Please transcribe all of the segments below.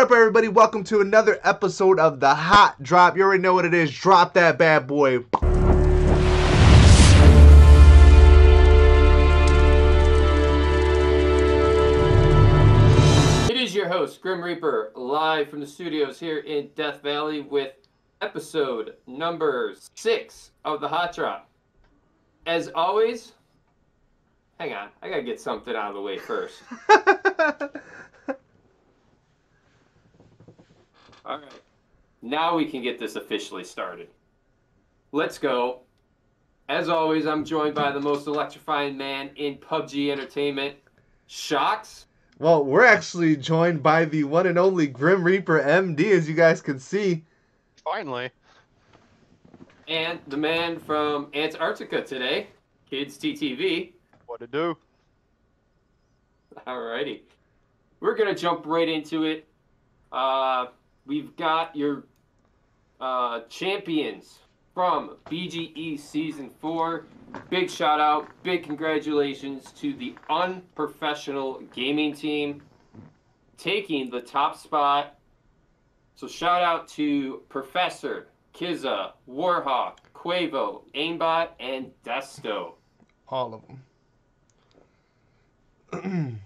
up, everybody? Welcome to another episode of The Hot Drop. You already know what it is. Drop that bad boy. It is your host, Grim Reaper, live from the studios here in Death Valley with episode number 6 of The Hot Drop. As always, hang on, I gotta get something out of the way first. All right, now we can get this officially started. Let's go. As always, I'm joined by the most electrifying man in PUBG Entertainment, Shocks. Well, we're actually joined by the one and only Grim Reaper MD, as you guys can see. Finally. And the man from Antarctica today, Kids TTV. What to do? Alrighty. We're going to jump right into it. We've got your champions from BGE Season 4. Big shout out, big congratulations to the Unprofessional Gaming Team taking the top spot. So shout out to Professor, Kizza, Warhawk, Quavo, Aimbot, and Desto. All of them.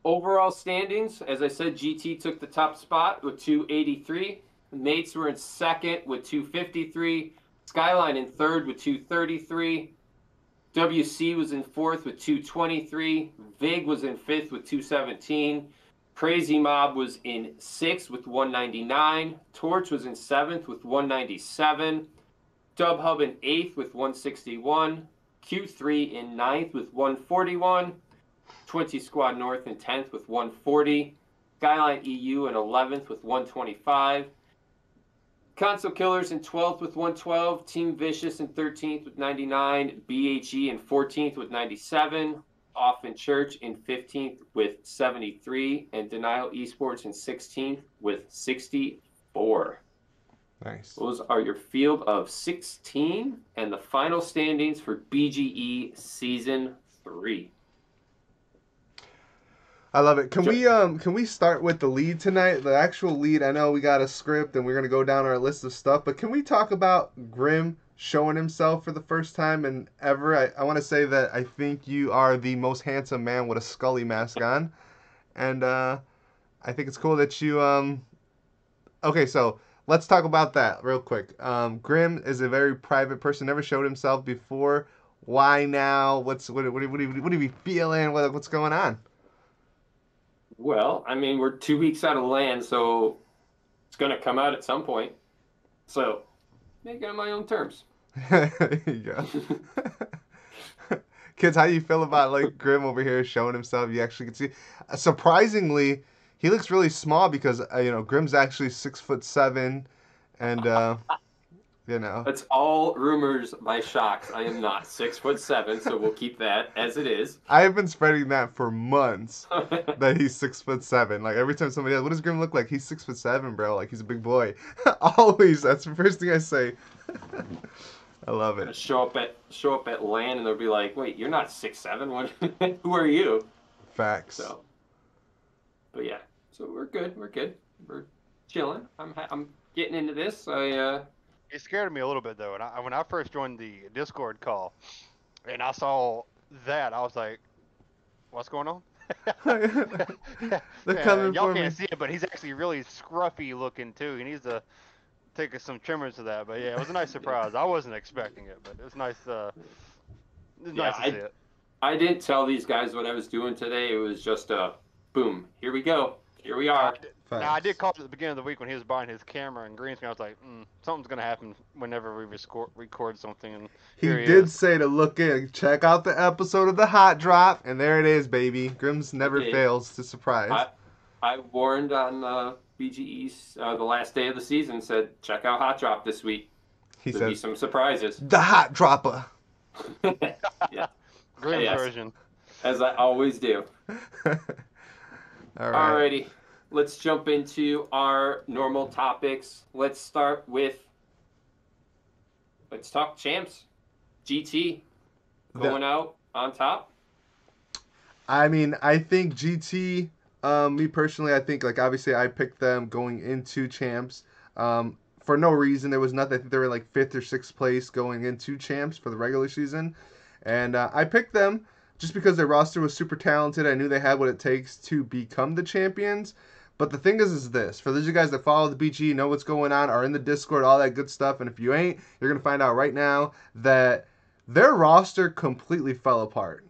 Overall standings, as I said, GT took the top spot with 283. Mates were in second with 253. Skyline in third with 233. WC was in fourth with 223. Vig was in fifth with 217. Crazy Mob was in sixth with 199. Torch was in seventh with 197. Dub Hub in eighth with 161. Q3 in ninth with 141. 20 Squad North in 10th with 140. Skyline EU in 11th with 125. Console Killers in 12th with 112. Team Vicious in 13th with 99. BHE in 14th with 97. Off in Church in 15th with 73. And Denial Esports in 16th with 64. Nice. Those are your field of 16 and the final standings for BGE Season 3. I love it. Can we start with the lead tonight? The actual lead. I know we got a script and we're gonna go down our list of stuff, but can we talk about Grim showing himself for the first time and ever? I want to say that I think you are the most handsome man with a Scully mask on, and I think it's cool that you Okay, so let's talk about that real quick. Grim is a very private person. Never showed himself before. Why now? What are we feeling? What's going on? Well, I mean, we're 2 weeks out of land, so it's going to come out at some point. So, make it on my own terms. There you go. Kids, how do you feel about like Grim over here showing himself? You actually can see. Surprisingly, he looks really small because Grim's actually 6'7", and That's all rumors by Shocks. I am not 6'7", so we'll keep that as it is. I have been spreading that for months that he's 6'7". Like every time somebody else, what does Grim look like? He's 6'7", bro. Like he's a big boy. Always. That's the first thing I say. I love it. Show up at land and they'll be like, "Wait, you're not 6'7". What? Who are you?" Facts. So, but yeah, so we're good. We're chilling. I'm getting into this. It scared me a little bit though, and when I first joined the Discord call, and I saw that, I was like, "What's going on?" They're coming y'all for can't me. see it, but he's actually really scruffy looking too. He needs to take some trimmers to that. But yeah, it was a nice surprise. I wasn't expecting it, but it was nice. Nice to see it. I didn't tell these guys what I was doing today. It was just a boom. Here we go. Here we are. Now, I did call at the beginning of the week when he was buying his camera and green screen. I was like, something's going to happen whenever we record something. And He did say to look in, check out the episode of The Hot Drop, and there it is, baby. Grim's never fails to surprise. I warned on BGE's the last day of the season, said, check out Hot Drop this week. There'll be some surprises. The Hot Dropper. Yeah. Grim version. As I always do. All right. Alrighty. Let's jump into our normal topics. Let's talk champs. GT going out on top. I mean, I think GT Me personally, I think like obviously I picked them going into champs. For no reason. There was nothing. I think they were like fifth or sixth place going into champs for the regular season, and I picked them just because their roster was super talented. I knew they had what it takes to become the champions. But the thing is this: for those of you guys that follow the BG, know what's going on, are in the Discord, all that good stuff. And if you ain't, you're gonna find out right now that their roster completely fell apart.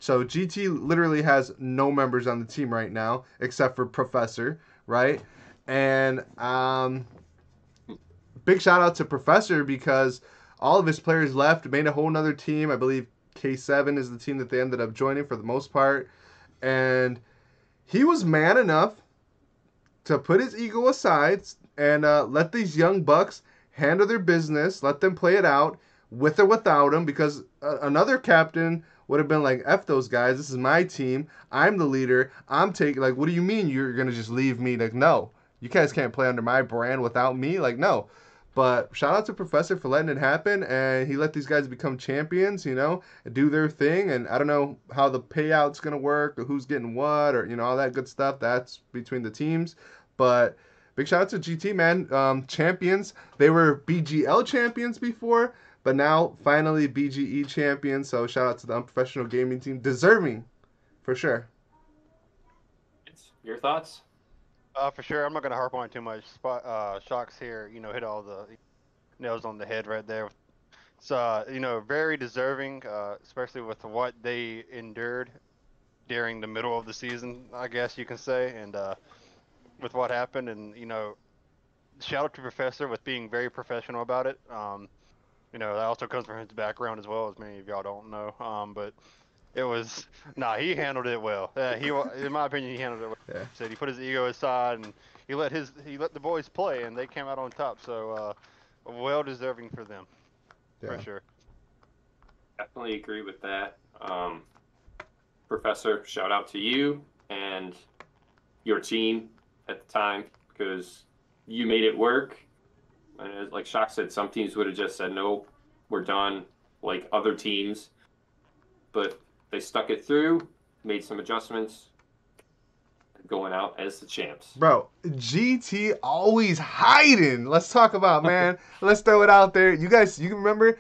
So GT literally has no members on the team right now except for Professor, right? And big shout out to Professor because all of his players left, made a whole nother team. I believe K7 is the team that they ended up joining for the most part. And he was man enough to put his ego aside and let these young bucks handle their business, let them play it out with or without him, because another captain would have been like, F those guys, this is my team, I'm the leader, I'm taking, like, what do you mean you're going to just leave me? Like, no, you guys can't play under my brand without me, like, no. But shout out to Professor for letting it happen, and he let these guys become champions, you know, do their thing. And I don't know how the payout's going to work, or who's getting what, or, you know, all that good stuff. That's between the teams. But big shout out to GT, man. Champions. They were BGL champions before, but now finally BGE champions. So shout out to the Unprofessional Gaming Team. Deserving, for sure. Your thoughts? For sure. I'm not gonna harp on it too much. Shocks here, you know, hit all the nails on the head right there. So, you know, very deserving, especially with what they endured during the middle of the season, I guess you can say, and with what happened. And, you know, shout out to Professor with being very professional about it. You know, that also comes from his background as well, as many of y'all don't know. But it was, he handled it well. In my opinion, he handled it well. Yeah. Said he put his ego aside and he let the boys play, and they came out on top. So, well deserving for them, for sure. Definitely agree with that. Professor, shout out to you and your team at the time, because you made it work. And like Shock said, some teams would have just said, no, we're done, like other teams. But they stuck it through, made some adjustments, going out as the champs. Bro, GT always hiding. Let's talk about, man. Let's throw it out there. You guys, you remember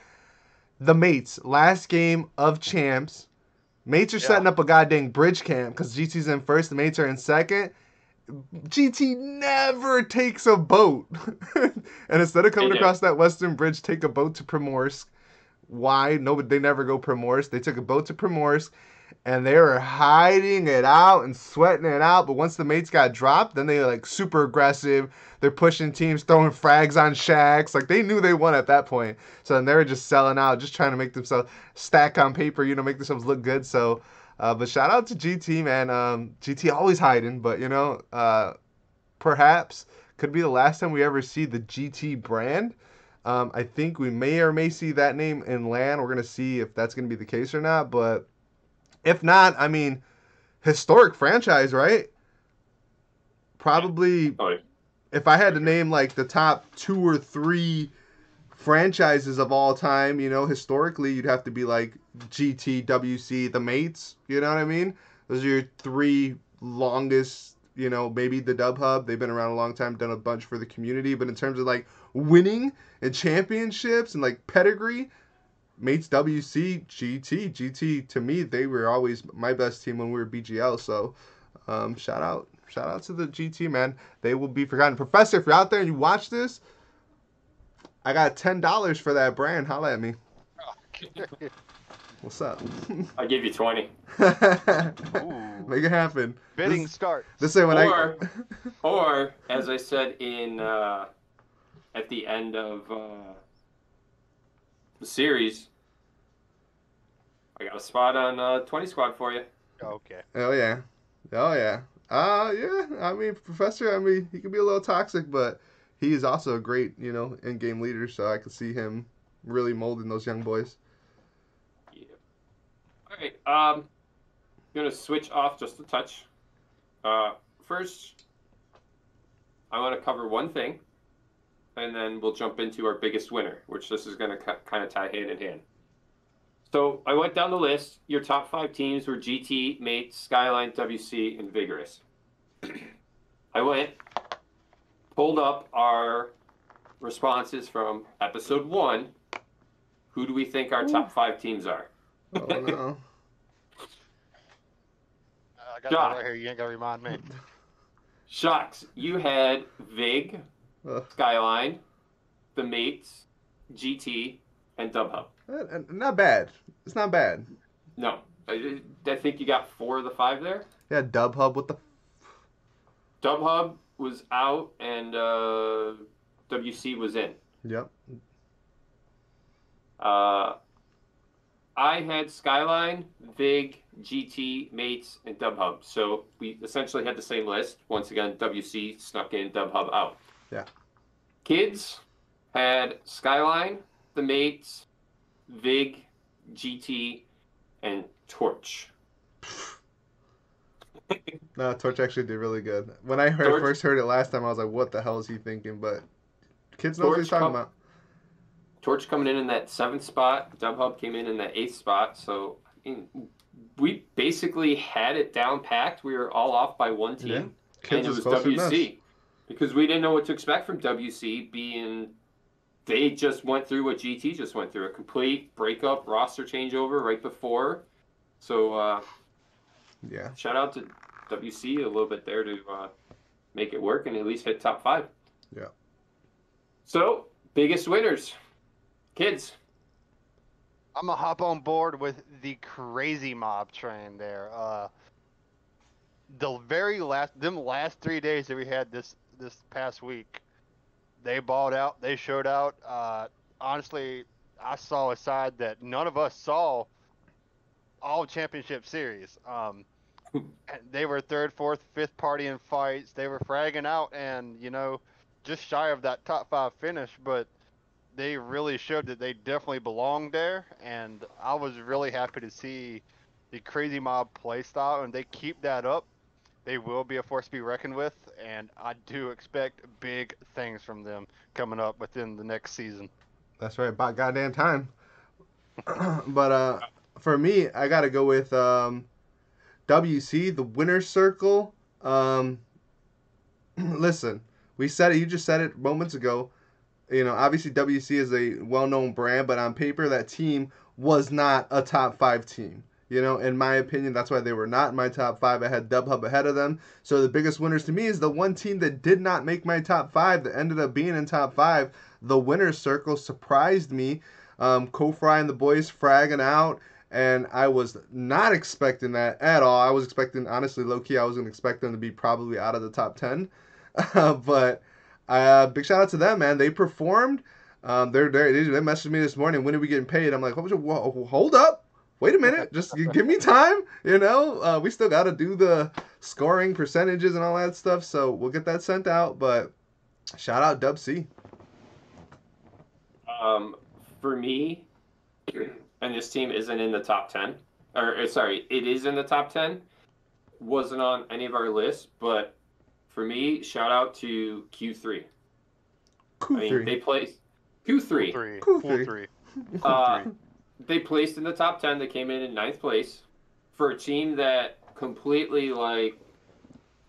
the Mates, last game of champs. Mates are setting up a goddamn bridge camp because GT's in first, the Mates are in second. GT never takes a boat. And instead of coming across that western bridge, take a boat to Primorsk. Why? No, they never go Primorsk. They took a boat to Primorsk, and they were hiding it out and sweating it out. But once the Mates got dropped, then they like super aggressive. They're pushing teams, throwing frags on shacks. Like, they knew they won at that point. So then they were just selling out, just trying to make themselves stack on paper, you know, make themselves look good. So, but shout out to GT, man. GT always hiding, but, you know, perhaps could be the last time we ever see the GT brand. I think we may see that name in LAN. We're going to see if that's going to be the case or not. But if not, I mean, historic franchise, right? Probably, if I had to name like the top 2 or 3 franchises of all time, you know, historically, you'd have to be like GT, WC, the Mates. You know what I mean? Those are your 3 longest, you know, maybe the Dub Hub. They've been around a long time, done a bunch for the community. But in terms of like winning and championships and like pedigree, Mates, WC, GT. GT, to me, they were always my best team when we were BGL. So shout out to the GT, man. They will be forgotten. Professor, if you're out there and you watch this, I got $10 for that brand. Holla at me. What's up? I'll give you 20. Make it happen. Bidding start. This is when or as I said in at the end of the series, I got a spot on 20 squad for you. Okay. Oh yeah. Yeah. I mean, Professor, I mean, he can be a little toxic, but he is also a great, you know, in-game leader, so I could see him really molding those young boys. Yeah. All right. I'm going to switch off just a touch. First, I want to cover one thing, and then we'll jump into our biggest winner, which this is going to kind of tie hand in hand. So I went down the list. Your top 5 teams were GT, Mates, Skyline, WC, and Vigorous. I went, pulled up our responses from episode 1. Who do we think our top 5 teams are? Oh no. I got that right here. You ain't gotta remind me. Shocks, you had Vig, Skyline, the Mates, GT, and Dubhub. Not bad. It's not bad. No, I think you got 4 of the 5 there. Yeah, Dubhub with the. Dubhub was out and WC was in. Yep. I had Skyline, Vig, GT, Mates, and Dubhub. So we essentially had the same list. Once again, WC snuck in, Dubhub out. Yeah. Kids had Skyline, the Mates, Vig, GT, and Torch. No, Torch actually did really good. When I first heard it last time, I was like, what the hell is he thinking? But kids know what he's talking about. Torch coming in that 7th spot. Dubhub came in that 8th spot. So we basically had it down packed. We were all off by one team. Yeah. And it was WC. Because we didn't know what to expect from WC, being they just went through what GT just went through. A complete breakup, roster changeover right before. So, yeah. Shout out to WC a little bit there to make it work and at least hit top 5. Yeah. So, biggest winners. Kids. I'm going to hop on board with the crazy mob train there. The last 3 days that we had this past week, they balled out, they showed out. Honestly, I saw a side that none of us saw all championship series. They were 3rd, 4th, 5th party in fights. They were fragging out and, just shy of that top 5 finish, but they really showed that they definitely belonged there, and I was really happy to see the crazy mob play style, and they keep that up. They will be a force to be reckoned with, and I do expect big things from them coming up within the next season. That's right, about goddamn time. But for me, I got to go with WC, the winner's circle. Listen, we said it, you just said it moments ago. Obviously WC is a well-known brand, but on paper that team was not a top 5 team. In my opinion, that's why they were not in my top 5. I had Dubhub ahead of them. So the biggest winners to me is the one team that did not make my top 5 that ended up being in top 5. The winner's circle surprised me. Kofry and the boys fragging out, and I was not expecting that at all. I was expecting, honestly, low-key, I was going to expect them to be probably out of the top 10. But big shout out to them, man. They performed. They messaged me this morning, when are we getting paid? I'm like, whoa, hold up. Wait a minute. Just give me time. We still got to do the scoring percentages and all that stuff. So we'll get that sent out. But shout out Dub C. For me, and this team isn't in the top 10. It is in the top 10. Wasn't on any of our lists, but for me, shout out to Q3. They placed Q3. They placed in the top 10. They came in 9th place for a team that completely,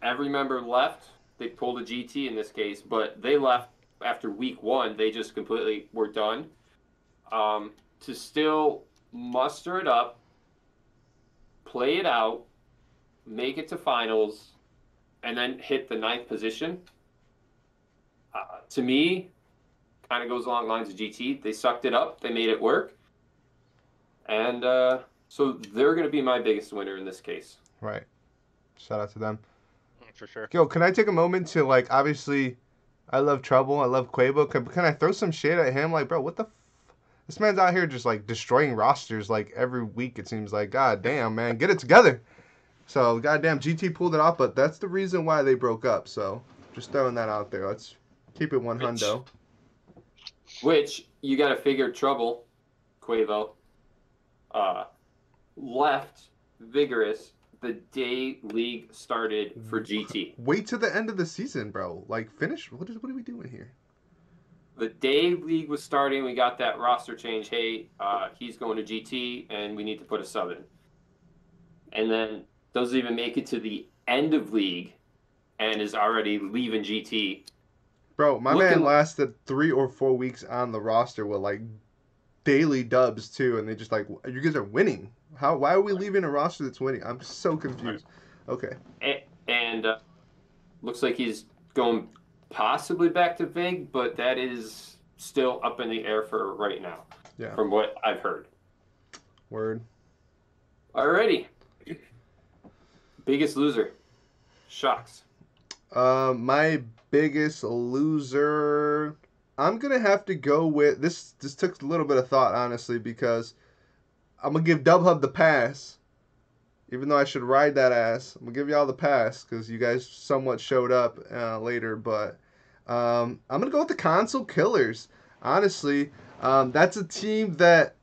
every member left. They pulled a GT in this case, but they left after week 1. They just completely were done. To still muster it up, play it out, make it to finals, and then hit the 9th position, to me, kind of goes along the lines of GT. They sucked it up. They made it work. And so they're going to be my biggest winner in this case. Right. Shout out to them. For sure. Yo, can I take a moment to, obviously, I love Trouble. I love Quavo. Can I throw some shade at him? Bro, what the this man's out here just, destroying rosters, every week, it seems like. God damn, man. Get it together. So, goddamn, GT pulled it off, but that's the reason why they broke up. So, just throwing that out there. Let's keep it 100. Which, you got to figure Trouble, Quavo, left Vigorous the day league started for GT. Wait till the end of the season, bro. Finish. What are we doing here? The day league was starting, we got that roster change. Hey, he's going to GT, and we need to put a sub in. And then doesn't even make it to the end of league, and is already leaving GT. Bro, my Looking man lasted 3 or 4 weeks on the roster with like daily dubs too, and they just like, you guys are winning. How? Why are we leaving a roster that's winning? I'm so confused. Okay. and looks like he's going possibly back to Vig, but that is still up in the air for right now, Yeah. from what I've heard. Word. Alrighty. Biggest loser. Shocks. My biggest loser. I'm gonna have to go with this. This took a little bit of thought, honestly, because I'm gonna give DubHub the pass, even though I should ride that ass. I'm gonna give y'all the pass because you guys somewhat showed up later. But I'm gonna go with the Console Killers. Honestly, that's a team that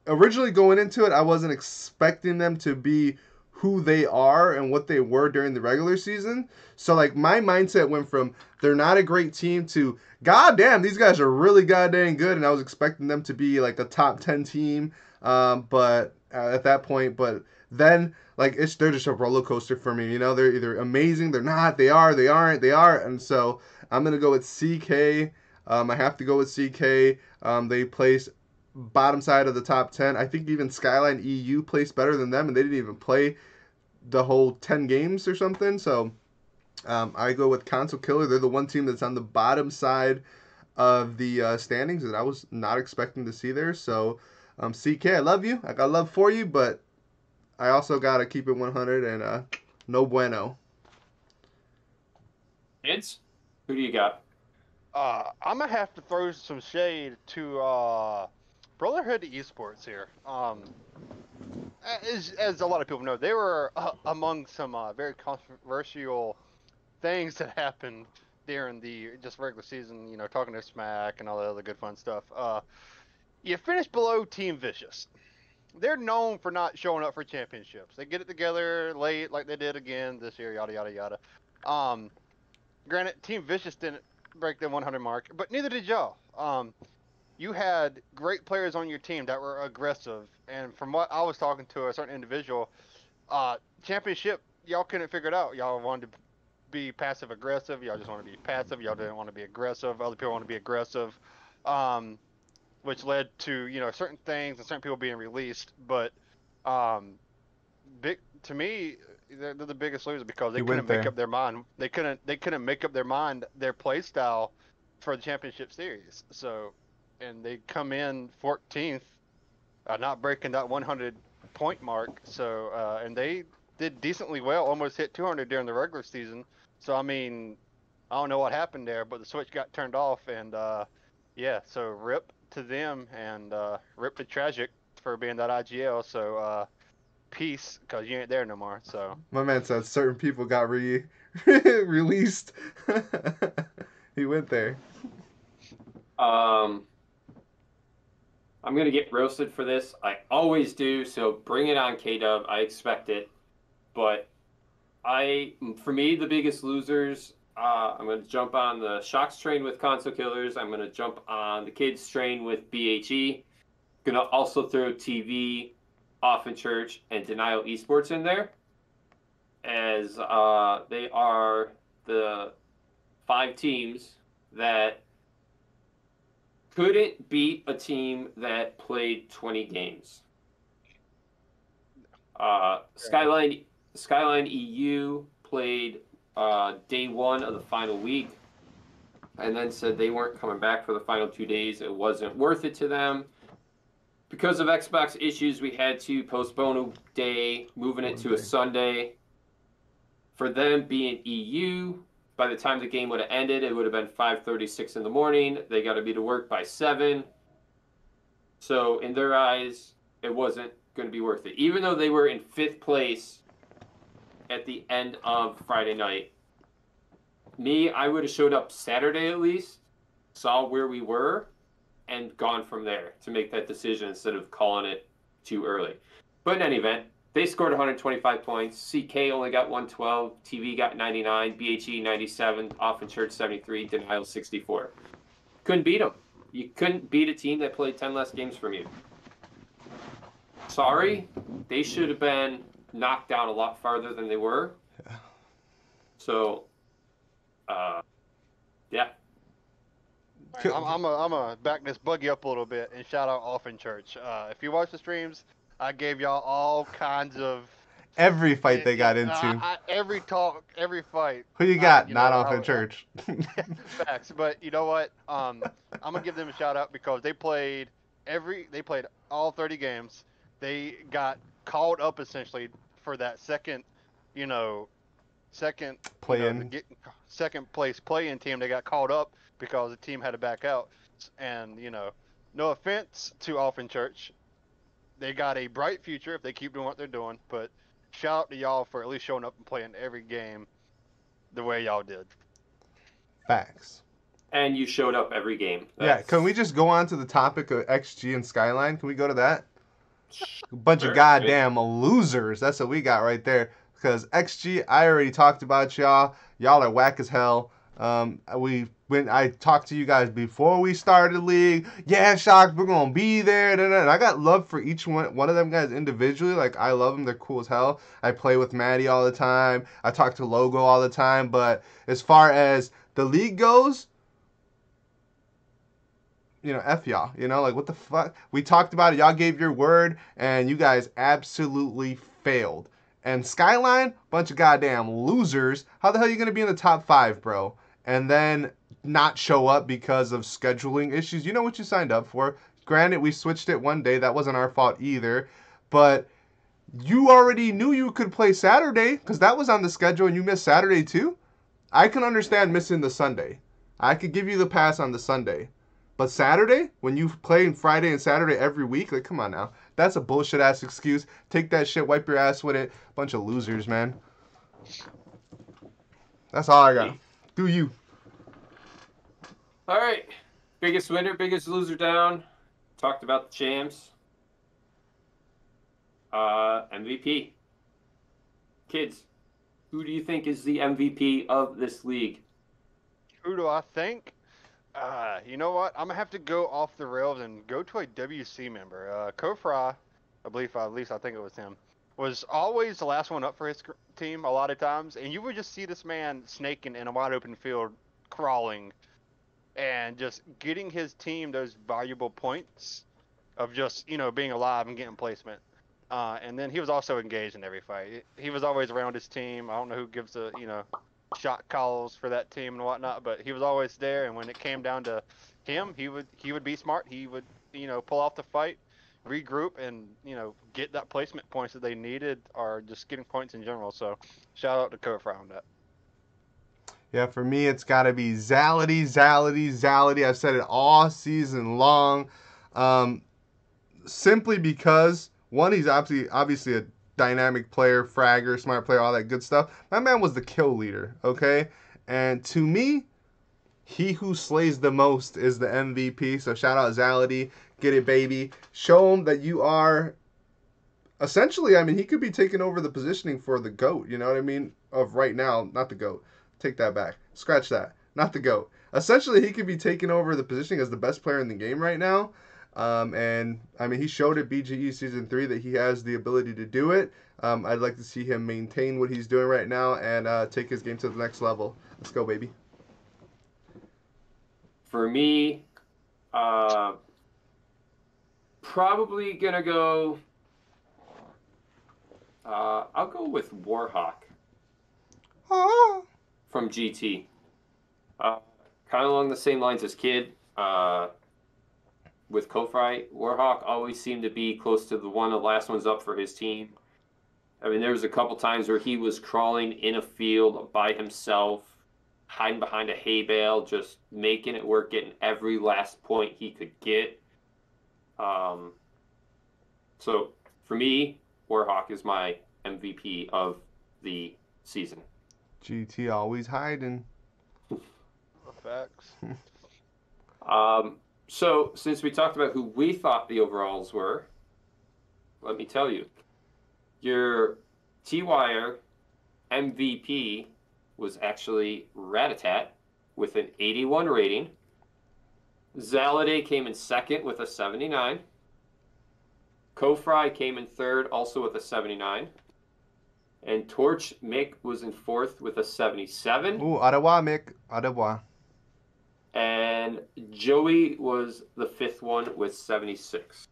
originally going into it, I wasn't expecting them to be who they are and what they were during the regular season. So like my mindset went from they're not a great team to god damn, these guys are really goddamn good, and I was expecting them to be like a top 10 team. But at that point, but then like they're just a roller coaster for me. You know, they're either amazing, they're not, they are, they aren't, they are, and so I'm gonna go with CK. I have to go with CK. They placed bottom side of the top 10. I think even Skyline EU placed better than them, and they didn't even play the whole 10 games or something. So I go with Console Killer. They're the one team that's on the bottom side of the standings that I was not expecting to see there. So CK, I love you. I got love for you, but I also got to keep it 100 and no bueno. Kids, who do you got? I'm gonna have to throw some shade to Brotherhood Esports here. As a lot of people know, they were among some very controversial things that happened during the just regular season. You know, talking to Smack and all the other good fun stuff. You finished below Team Vicious. They're known for not showing up for championships. They get it together late, like they did again this year. Yada yada yada. Granted, Team Vicious didn't break the 100 mark, but neither did y'all. You had great players on your team that were aggressive, and from what I was talking to a certain individual, championship, y'all couldn't figure it out. Y'all wanted to be passive aggressive. Y'all just want to be passive. Y'all didn't want to be aggressive. Other people want to be aggressive, which led to certain things and certain people being released. But big to me, they're the biggest loser because they couldn't make up their mind. They couldn't make up their mind their play style for the championship series. So, and they come in 14th, not breaking that 100 point mark. So, and they did decently well, almost hit 200 during the regular season. So, I mean, I don't know what happened there, but the switch got turned off, and yeah. So, rip to them, and rip to Tragic for being that IGL. So, peace, because you ain't there no more. So my man said certain people got released. He went there. I'm gonna get roasted for this. I always do, so bring it on, K-Dub. I expect it. But for me, the biggest losers, I'm gonna jump on the Shocks train with Console Killers. I'm gonna jump on the Kids train with BHE. Gonna also throw TV, Offen Church, and Denial Esports in there, as they are the 5 teams that couldn't beat a team that played 20 games. Skyline EU played day 1 of the final week, and then said they weren't coming back for the final 2 days. It wasn't worth it to them. Because of Xbox issues, we had to postpone a day, moving it to a Sunday. For them being EU, by the time the game would have ended, it would have been 5:36 in the morning. They got to be to work by 7. So in their eyes, it wasn't going to be worth it. Even though they were in 5th place at the end of Friday night. Me, I would have showed up Saturday at least, saw where we were, and gone from there to make that decision instead of calling it too early. But in any event, they scored 125 points. CK only got 112. TV got 99. BHE 97. Offen Church 73. Denial 64. Couldn't beat them. You couldn't beat a team that played 10 less games from you. Sorry, they should have been knocked down a lot farther than they were. Yeah. So I'm a back this buggy up a little bit and shout out Often Church. If you watch the streams, I gave y'all all kinds of Every fight they got into. every talk, every fight. Who you got? You Not know, off in church. facts, but you know what? I'm gonna give them a shout out because they played all 30 games. They got called up essentially for that second, you know, second Play-in. second place play-in team. They got called up because the team had to back out, and no offense to Often Church, they got a bright future if they keep doing what they're doing. But shout out to y'all for at least showing up and playing every game the way y'all did. Facts. And you showed up every game. Yeah, can we just go on to the topic of XG and Skyline? Can we go to that? A bunch of goddamn losers. That's what we got right there. Because XG, I already talked about y'all. Y'all are whack as hell. When I talked to you guys before we started the league, yeah, Shock, we're gonna be there. And I got love for each one of them guys individually. Like, I love them. They're cool as hell. I play with Maddie all the time. I talk to Logo all the time. But as far as the league goes, F y'all. Like, what the fuck? We talked about it. Y'all gave your word, and you guys absolutely failed. And Skyline, bunch of goddamn losers. How the hell are you going to be in the top 5, bro? And then not show up because of scheduling issues. You know what you signed up for. Granted, we switched it one day. That wasn't our fault either. But you already knew you could play Saturday because that was on the schedule and you missed Saturday too. I can understand missing the Sunday. I could give you the pass on the Sunday. But Saturday, when you play Friday and Saturday every week, like, come on now. That's a bullshit-ass excuse. Take that shit, wipe your ass with it. Bunch of losers, man. That's all I got. Do you. All right. Biggest winner, biggest loser down. Talked about the champs. MVP. Kids, who do you think is the MVP of this league? Who do I think? You know what? I'm gonna have to go off the rails and go to a WC member. Kofra, I believe, at least I think it was him, was always the last one up for his team a lot of times, and you would just see this man snaking in a wide open field, crawling, and just getting his team those valuable points of just being alive and getting placement. And then he was also engaged in every fight. He was always around his team. I don't know who gives the shot calls for that team and whatnot, but he was always there. And when it came down to him, he would be smart. He would pull off the fight, regroup, and get that placement points that they needed, or just getting points in general. So shout out to Kofra on that. Yeah, for me, it's got to be Zality. I've said it all season long. Simply because, one, he's obviously a dynamic player, fragger, smart player, all that good stuff. My man was the kill leader, okay? And to me, he who slays the most is the MVP. So shout out Zality. Get it, baby. Show him that you are... Essentially, he could be taking over the positioning for the GOAT, you know what I mean? Of right now, not the GOAT. Take that back. Scratch that. Not the GOAT. Essentially, he could be taking over the positioning as the best player in the game right now. And he showed at BGE Season 3 that he has the ability to do it. I'd like to see him maintain what he's doing right now and take his game to the next level. Let's go, baby. For me, probably going to go... I'll go with Warhawk. From GT. Kind of along the same lines as Kid. With Kofra, Warhawk always seemed to be close to the last ones up for his team. There was a couple times where he was crawling in a field by himself, hiding behind a hay bale, just making it work, getting every last point he could get. So for me, Warhawk is my MVP of the season. GT always hiding. Facts. So, since we talked about who we thought the overalls were, let me tell you. Your T-Wire MVP was actually Ratatat with an 81 rating. Zalade came in second with a 79. Kofra came in third, also with a 79. And Torch Mick was in fourth with a 77. Ooh, au revoir, Mick. Au revoir. And Joey was the 5th one with 76.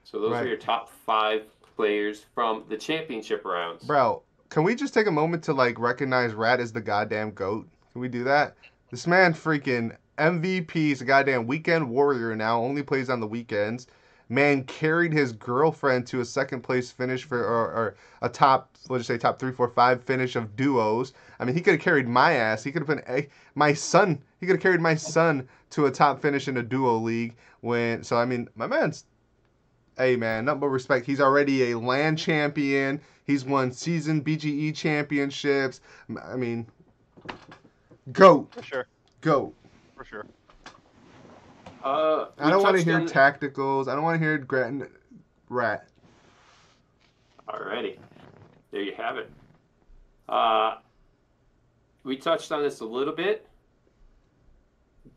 So those are Right. your top 5 players from the championship rounds. Bro, can we just take a moment to like recognize Rat as the goddamn GOAT? Can we do that? This man freaking MVP. He's a goddamn weekend warrior now. Only plays on the weekends. Man carried his girlfriend to a second place finish for or a top, let's say top 3, 4, 5 finish of duos. I mean, he could have carried my ass. He could have been my son. He could have carried my son to a top finish in a duo league. So I mean, my man's, hey man, nothing but respect. He's already a land champion. He's won season BGE championships. I mean, GOAT. For sure. GOAT. For sure. I don't want to hear tacticals. I don't want to hear Rat. Alrighty. There you have it. We touched on this a little bit.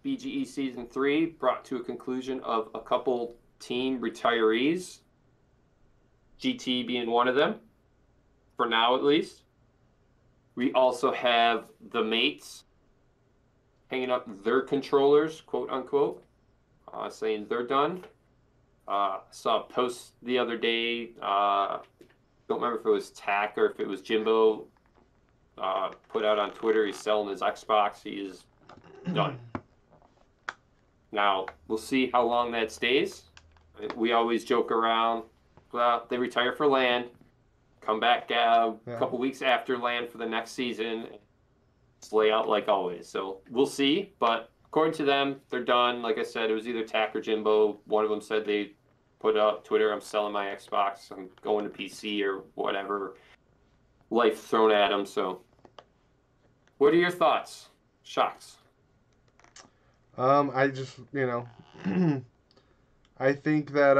BGE Season 3 brought to a conclusion of a couple team retirees. GT being one of them, for now at least. We also have the mates hanging up their controllers, quote unquote, saying they're done. Saw a post the other day. Don't remember if it was Tack or if it was Jimbo. Put out on Twitter he's selling his Xbox. He is done. Now we'll see how long that stays. We always joke around. Well, they retire for LAN, come back a couple weeks after LAN for the next season. It's layout like always. So we'll see. But according to them, they're done. Like I said, it was either Tack or Jimbo. One of them said they put up Twitter, I'm selling my Xbox. I'm going to PC or whatever. Life thrown at them. So what are your thoughts? Shocks. I just, I think that,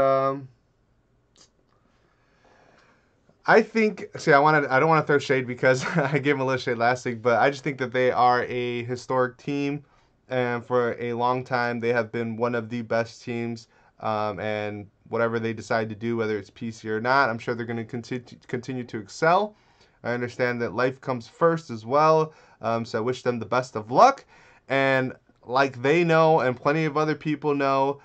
I don't want to throw shade because I gave them a little shade last week, but I just think that they are a historic team, and for a long time they have been one of the best teams, and whatever they decide to do, whether it's PC or not, I'm sure they're going to continue to excel. I understand that life comes first as well, so I wish them the best of luck, and like they know and plenty of other people know,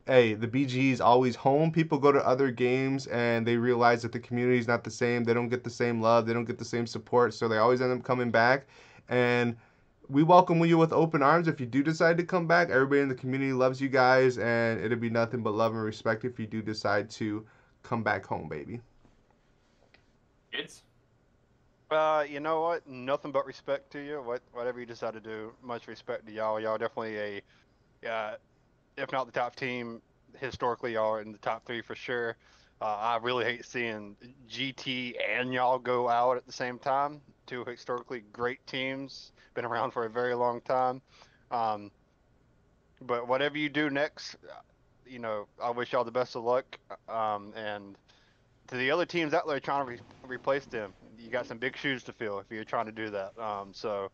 hey, the BG is always home. People go to other games and they realize that the community is not the same. They don't get the same love. They don't get the same support. So they always end up coming back. And we welcome you with open arms if you do decide to come back. Everybody in the community loves you guys. And it'll be nothing but love and respect if you do decide to come back home, baby. Kids? You know what? Nothing but respect to you. Whatever you decide to do, much respect to y'all. Y'all definitely if not the top team, historically y'all are in the top 3 for sure. I really hate seeing GT and y'all go out at the same time. 2 historically great teams, been around for a very long time. But whatever you do next, I wish y'all the best of luck. And to the other teams out there trying to replace them, you got some big shoes to fill if you're trying to do that. So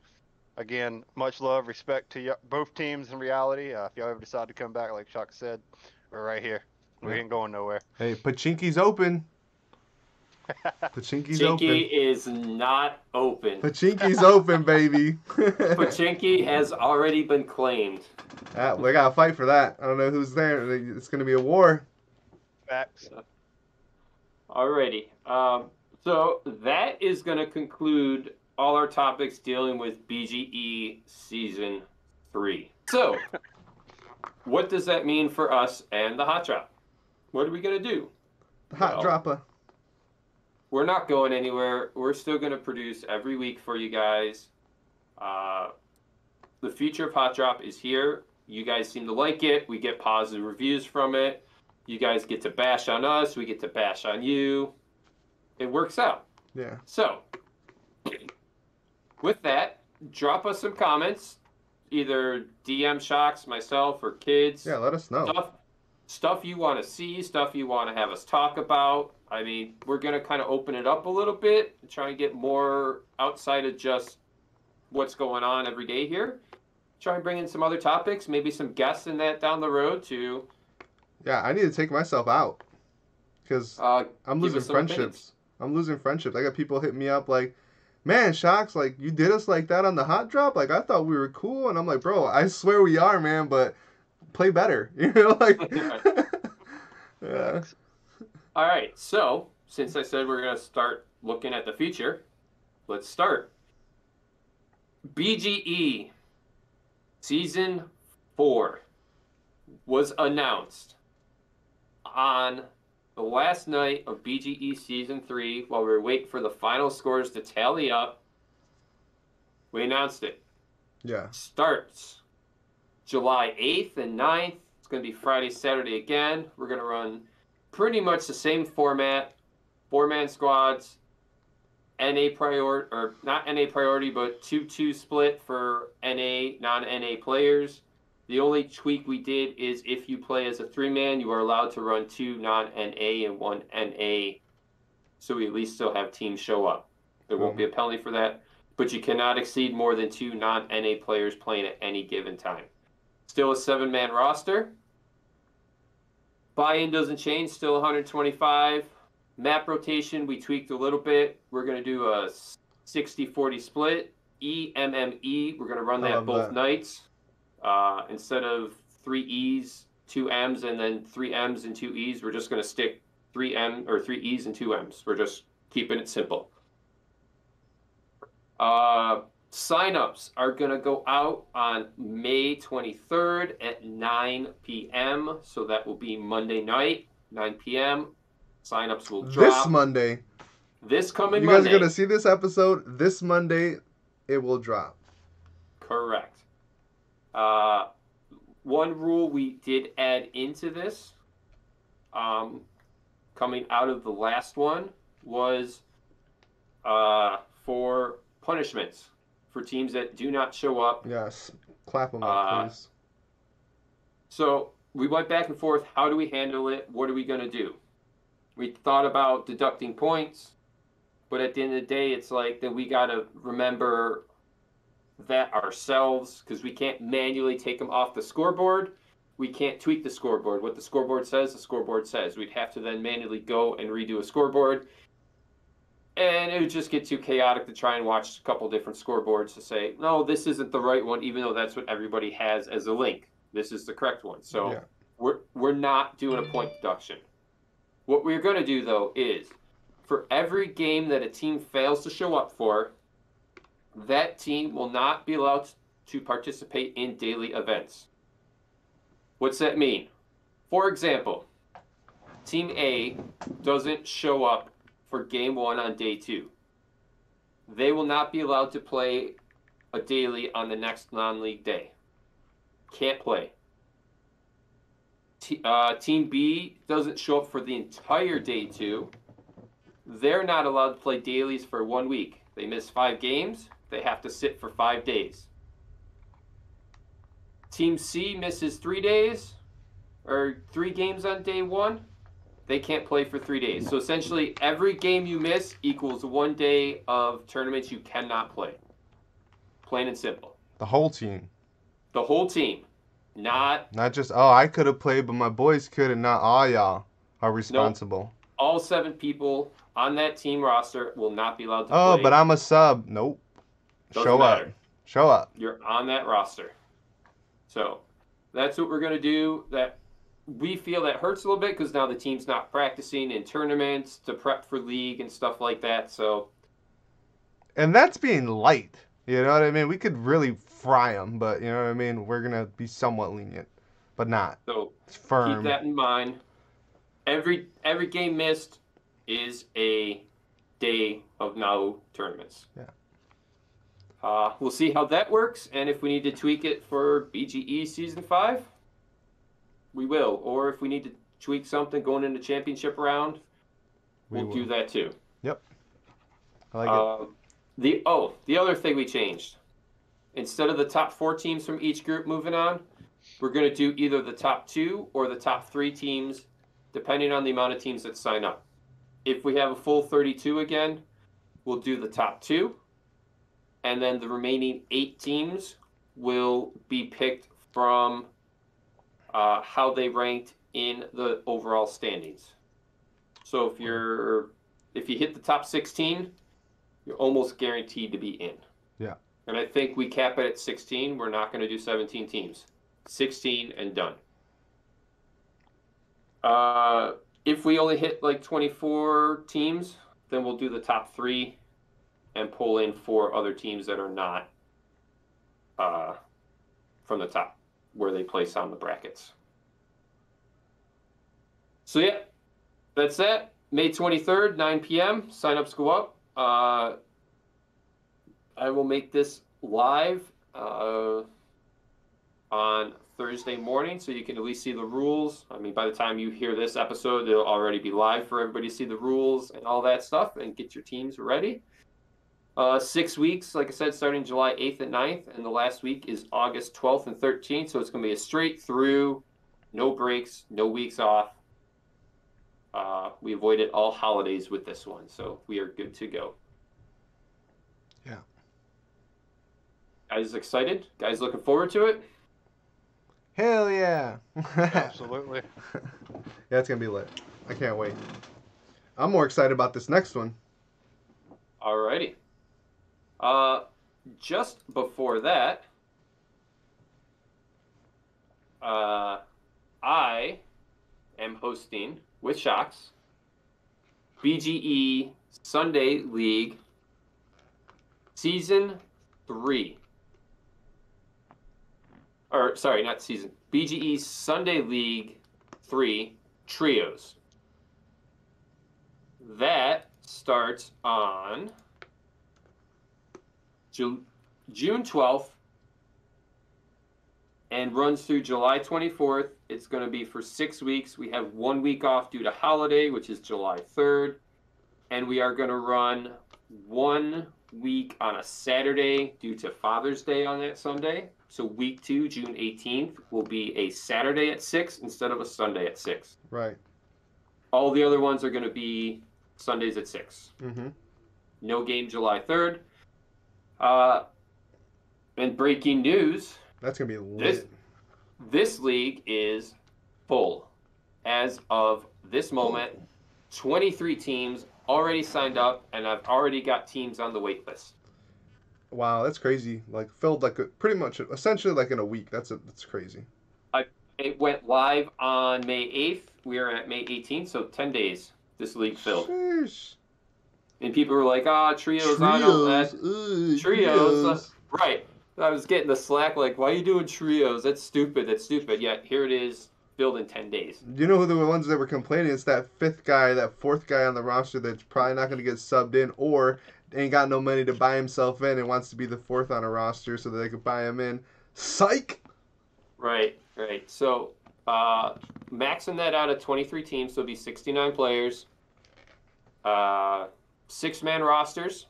again, much love, respect to both teams in reality. If y'all ever decide to come back, like Shock said, we're right here. We ain't going nowhere. Hey, Pachinki's open. Pachinki's open. Pachinki is not open. Pachinki's open, baby. Pachinki has already been claimed. We got to fight for that. I don't know who's there. It's going to be a war. Facts. Alrighty. So that is going to conclude all our topics dealing with BGE Season 3. So, what does that mean for us and the Hot Drop? What are we going to do? The Hot Dropper. We're not going anywhere. We're still going to produce every week for you guys. The future of Hot Drop is here. You guys seem to like it. We get positive reviews from it. You guys get to bash on us. We get to bash on you. It works out. Yeah. So, with that, drop us some comments. Either DM Shocks, myself, or kids. Yeah, let us know. Stuff you want to see, stuff you want to have us talk about. I mean, we're going to kind of open it up a little bit and try and get more outside of just what's going on every day here. Try and bring in some other topics, maybe some guests in that down the road too. Yeah, I need to take myself out because I'm losing friendships. I'm losing friendships. I got people hitting me up like, man, Shocks, like, you did us like that on the hot drop? Like, I thought we were cool. And I'm like, bro, I swear we are, man, but play better. You know, like, yeah. Facts. All right, so since I said we're going to start looking at the future, let's start. BGE Season 4 was announced on the last night of BGE Season 3 while we were waiting for the final scores to tally up. We announced it. Yeah. Starts July 8th and 9th. It's going to be Friday, Saturday again. We're going to run pretty much the same format, 4-man squads, NA priority, or not NA priority, but 2-2 split for NA, non-NA players. The only tweak we did is if you play as a 3-man, you are allowed to run 2 non-NA and 1 NA, so we at least still have teams show up. There won't be a penalty for that, but you cannot exceed more than 2 non-NA players playing at any given time. Still a 7-man roster. Buy-in doesn't change, still 125. Map rotation, we tweaked a little bit. We're going to do a 60-40 split. EMME, we're going to run that both nights. Instead of 3 E's, 2 M's, and then 3 M's and 2 E's, we're just going to stick 3 E's and 2 M's. We're just keeping it simple. Sign-ups are going to go out on May 23rd at 9 p.m. So that will be Monday night, 9 p.m. Sign-ups will drop. This Monday. This coming Monday. You guys are going to see this episode this Monday. It will drop. Correct. One rule we did add into this, coming out of the last one, was for punishments for teams that do not show up. Yes. Clap them up, please. So we went back and forth. How do we handle it? What are we going to do? We thought about deducting points, but at the end of the day, it's like that we got to remember that ourselves, because we can't manually take them off the scoreboard. We can't tweak the scoreboard. What the scoreboard says. We'd have to then manually go and redo a scoreboard. And it would just get too chaotic to try and watch a couple different scoreboards to say, no, this isn't the right one, even though that's what everybody has as a link. This is the correct one. So yeah. We're not doing a point deduction. What we're going to do, though, is for every game that a team fails to show up for, that team will not be allowed to participate in daily events. What's that mean? For example, Team A doesn't show up for Game 1 on Day 2. They will not be allowed to play a daily on the next non-league day. Can't play. Team B doesn't show up for the entire Day 2. They're not allowed to play dailies for 1 week. They miss 5 games. They have to sit for 5 days. Team C misses 3 days or 3 games on Day 1. They can't play for 3 days. So essentially, every game you miss equals 1 day of tournaments you cannot play. Plain and simple. The whole team. The whole team. Not just, I could have played, but my boys could, and not all y'all are responsible. Nope. All 7 people on that team roster will not be allowed to play. Oh, but I'm a sub. Nope. Doesn't matter. Show up. You're on that roster. So that's what we're going to do. That we feel that hurts a little bit because now the team's not practicing in tournaments to prep for league and stuff like that. So, and that's being light. You know what I mean? We could really fry them, but you know what I mean? We're going to be somewhat lenient, but not. So it's firm. Keep that in mind. Every game missed is a day of no tournaments. Yeah. We'll see how that works, and if we need to tweak it for BGE Season 5, we will. Or if we need to tweak something going into championship round, we'll do that too. Yep. I like it. The other thing we changed, instead of the top 4 teams from each group moving on, we're going to do either the top 2 or the top 3 teams, depending on the amount of teams that sign up. If we have a full 32 again, we'll do the top 2. And then the remaining 8 teams will be picked from how they ranked in the overall standings. So if you hit the top 16, you're almost guaranteed to be in. Yeah. And I think we cap it at 16. We're not going to do 17 teams. 16 and done. If we only hit like 24 teams, then we'll do the top 3 and pull in 4 other teams that are not from the top where they place on the brackets. So yeah, that's that. May 23rd, 9 p.m. Sign-ups go up. I will make this live on Thursday morning, so you can at least see the rules. I mean, by the time you hear this episode, it'll already be live for everybody to see the rules and all that stuff and get your teams ready. 6 weeks, like I said, starting July 8th and 9th, and the last week is August 12th and 13th, so it's going to be a straight through, no breaks, no weeks off. We avoided all holidays with this one, so we are good to go. Yeah. Guys excited? Guys looking forward to it? Hell yeah. Absolutely. Yeah, it's going to be lit. I can't wait. I'm more excited about this next one. Alrighty. Just before that, I am hosting with Shocks BGE Sunday League Season 3. Or, sorry, not season. BGE Sunday League 3 Trios. That starts on June 12th and runs through July 24th. It's going to be for 6 weeks. We have 1 week off due to holiday, which is July 3rd. And we are going to run 1 week on a Saturday due to Father's Day on that Sunday. So week 2, June 18th, will be a Saturday at 6 instead of a Sunday at 6. Right. All the other ones are going to be Sundays at 6. Mm-hmm. No game July 3rd. And breaking news. That's going to be lit. This league is full. As of this moment, 23 teams already signed up, and I've already got teams on the wait list. Wow, that's crazy. Like, filled like pretty much, essentially like in a week. That's crazy. It went live on May 8th. We are at May 18th, so 10 days this league filled. Sheesh. And people were like, trios. I don't that. Trios. Right. I was getting the slack, like, why are you doing trios? That's stupid. Yet here it is, filled in 10 days. You know who the ones that were complaining? It's that fourth guy on the roster that's probably not going to get subbed in or ain't got no money to buy himself in and wants to be the fourth on a roster so that they could buy him in. Psych! Right. So, maxing that out at 23 teams, so it'll be 69 players. 6-man rosters.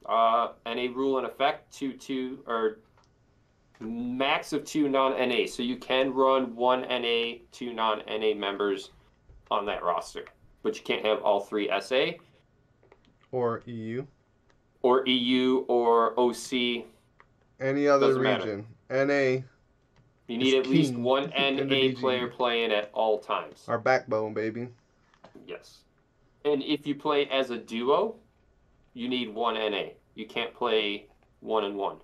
And a rule in effect, two or max of 2 non-NA. So you can run 1 NA, 2 non-NA members on that roster, but you can't have all 3 SA. Or EU. Or EU or OC. Any other Doesn't region. NA. You need at least king 1 in the NA BG. player playing at all times. Our backbone, baby. Yes. And if you play as a duo, you need 1 NA. You can't play 1 and 1.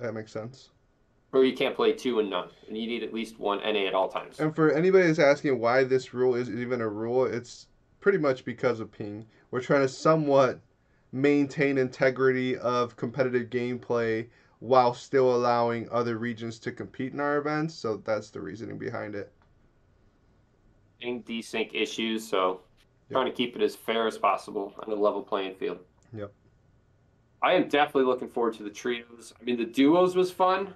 That makes sense. Or you can't play 2 and none. And you need at least 1 NA at all times. And for anybody that's asking why this rule is even a rule, it's pretty much because of ping. We're trying to somewhat maintain integrity of competitive gameplay while still allowing other regions to compete in our events. So that's the reasoning behind it. Desync issues, so Yep. trying to keep it as fair as possible on a level playing field. Yep. I am definitely looking forward to the trios. I mean, the duos was fun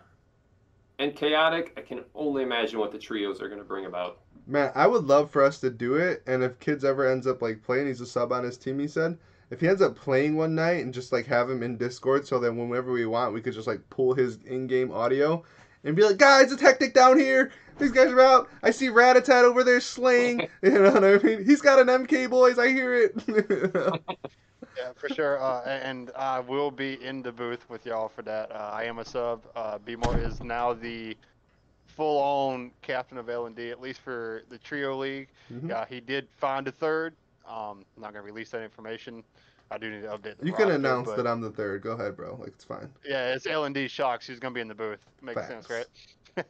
and chaotic. I can only imagine what the trios are going to bring about. Man, I would love for us to do it, and if Kids ever ends up like playing, he's a sub on his team, he said. If he ends up playing one night and just like have him in Discord so that whenever we want, we could just like pull his in-game audio and be like, guys, it's hectic down here. These guys are out. I see Ratatat over there slaying. You know what I mean? He's got an MK, boys. I hear it. Yeah, for sure. And I will be in the booth with y'all for that. I am a sub. B-More is now the full-on captain of L&D, at least for the Trio League. Mhm. He did find a third. I'm not going to release that information. I do need to update the You can roster, announce but that I'm the third. Go ahead, bro. Like, it's fine. yeah, it's L&D Shocks who's going to be in the booth. Makes sense, right?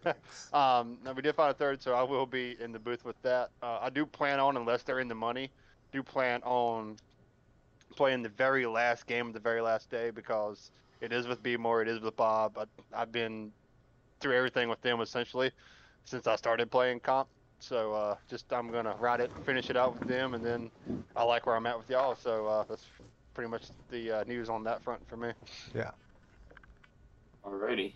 Facts. Now we did find a third, so I will be in the booth with that. I do plan on, unless they're in the money, do plan on playing the very last game of the very last day because it is with B-More, it is with Bob. I've been through everything with them essentially since I started playing comp. So just I'm gonna ride it, finish it out with them, and then I like where I'm at with y'all. So that's pretty much the news on that front for me. Yeah. Alrighty.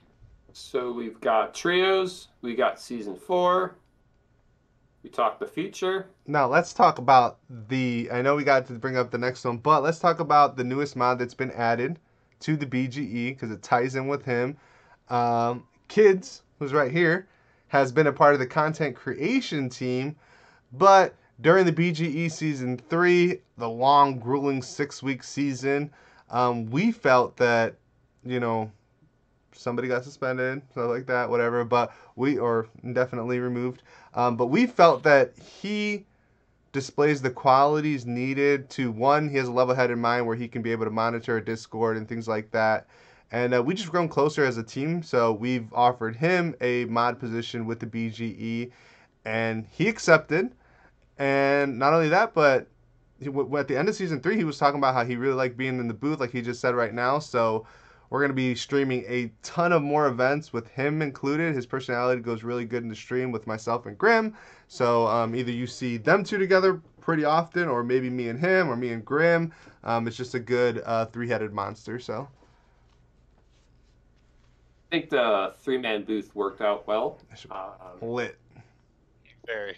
So we've got trios. We got season 4. We talked the future. Now let's talk about I know we got to bring up the next one, but let's talk about the newest mod that's been added to the BGE because it ties in with him. Kids, who's right here, has been a part of the content creation team, but during the BGE season 3, the long, grueling 6-week season, we felt that, somebody got suspended, stuff like that, whatever, but or indefinitely removed. But we felt that he displays the qualities needed to, one, he has a level-headed mind where he can be able to monitor a Discord and things like that. And we just grown closer as a team, so we've offered him a mod position with the BGE, and he accepted. And not only that, but at the end of season 3, he was talking about how he really liked being in the booth, like he just said right now. So we're going to be streaming a ton of more events with him included. His personality goes really good in the stream with myself and Grim. So either you see them two together pretty often, or maybe me and him, or me and Grim. It's just a good 3-headed monster. So I think the 3-man booth worked out well. Lit. Very.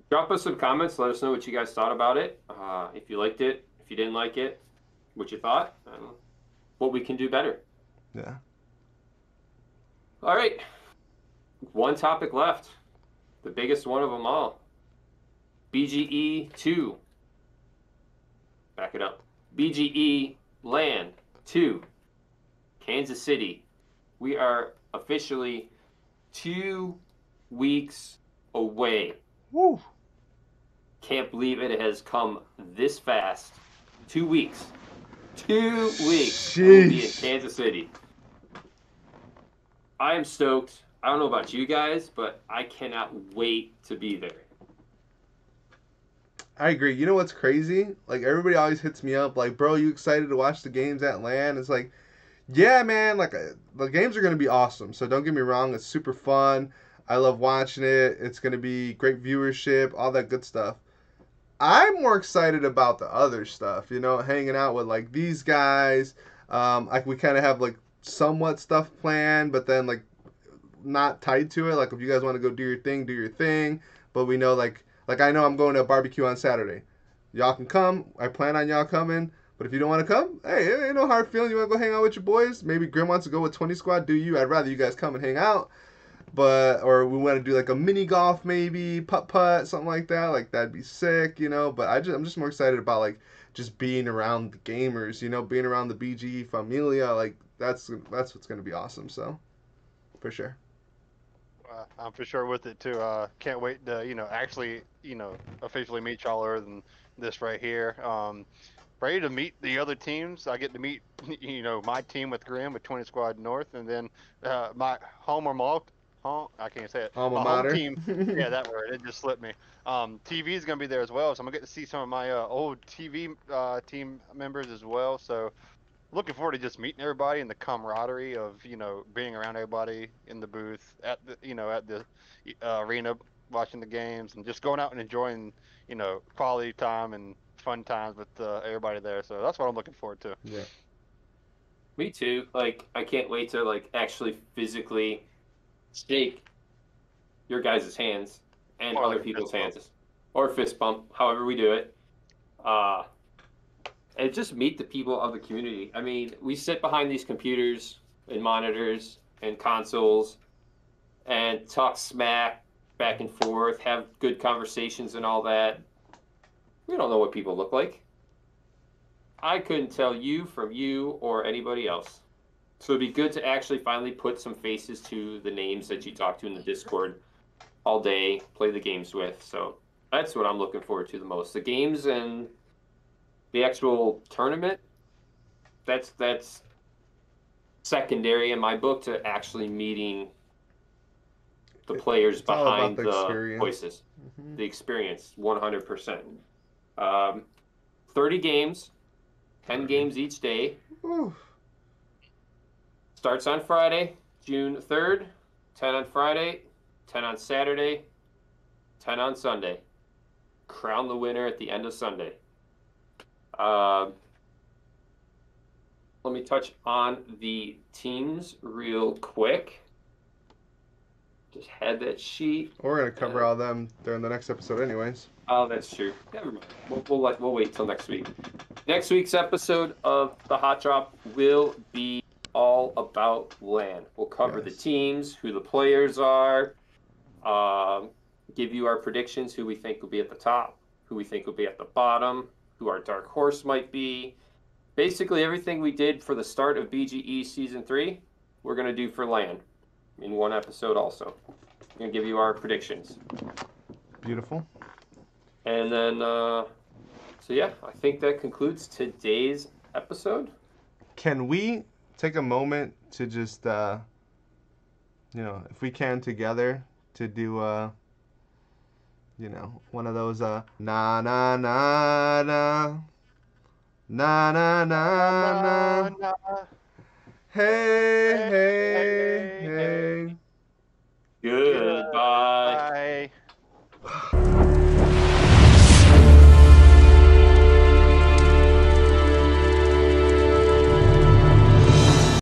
Drop us some comments. Let us know what you guys thought about it. If you liked it, if you didn't like it, what you thought, what we can do better. Yeah. All right. One topic left. The biggest one of them all. BGE 2. Back it up. BGE LAN 2. Kansas City. We are officially 2 weeks away. Woo. Can't believe it has come this fast. 2 weeks. 2 weeks. We'll be in Kansas City. I am stoked. I don't know about you guys, but I cannot wait to be there. I agree. You know what's crazy? Like, everybody always hits me up, like, bro, you excited to watch the games at LAN? It's like, yeah, man, like, the games are going to be awesome. So don't get me wrong. It's super fun. I love watching it. It's going to be great viewership, all that good stuff. I'm more excited about the other stuff, hanging out with, like, these guys. Like, we kind of have, like, somewhat stuff planned, but then, like, not tied to it. Like, if you guys want to go do your thing, do your thing. But we know, like I know I'm going to a barbecue on Saturday. Y'all can come. I plan on y'all coming. But if you don't want to come, hey, it ain't no hard feeling. You want to go hang out with your boys? Maybe Grim wants to go with 20 Squad. Do you? I'd rather you guys come and hang out. Or we want to do like a mini golf, maybe putt, something like that. Like, that'd be sick, But I'm just more excited about, like, just being around the gamers, being around the BGE familia. Like, that's what's gonna be awesome. So, for sure. I'm for sure with it too. Can't wait to actually officially meet y'all other than this right here. Ready to meet the other teams. I get to meet my team with Grim with 20 Squad North, and then my I can't say it. Alma My mater. home team. Yeah, that word. It just slipped me. TV is gonna be there as well, so I'm gonna get to see some of my old TV team members as well. So looking forward to just meeting everybody and the camaraderie of being around everybody in the booth at the arena watching the games and just going out and enjoying quality time and fun times with everybody there. So that's what I'm looking forward to. Yeah. Me too. Like, I can't wait to, like, actually physically shake your guys' hands and Or other like a people's fist bump. hands, or fist bump, however we do it. And just meet the people of the community. I mean, we sit behind these computers and monitors and consoles and talk smack back and forth, have good conversations and all that. We don't know what people look like. I couldn't tell you from you or anybody else. So it'd be good to actually finally put some faces to the names that you talk to in the Discord all day, play the games with. So that's what I'm looking forward to the most. The games and The actual tournament, that's secondary in my book to actually meeting the players It's all about behind the the experience. voices. Mhm. The experience, 100%. 30 games, 10 games each day. Ooh. Starts on Friday, June 3rd, 10 on Friday, 10 on Saturday, 10 on Sunday. Crown the winner at the end of Sunday. Let me touch on the teams real quick. Just had that sheet. We're gonna cover all them during the next episode, anyways. Oh, that's true. Never mind. We'll wait till next week. Next week's episode of the Hot Drop will be all about LAN. We'll cover the Yes. teams, who the players are, give you our predictions, who we think will be at the top, who we think will be at the bottom, who our dark horse might be. Basically, everything we did for the start of BGE Season 3, we're going to do for LAN in one episode also. I'm going to give you our predictions. Beautiful. And then, so yeah, I think that concludes today's episode. Can we take a moment to just, if we can together, to do, one of those, na na na na, na na na na, hey hey hey. Goodbye.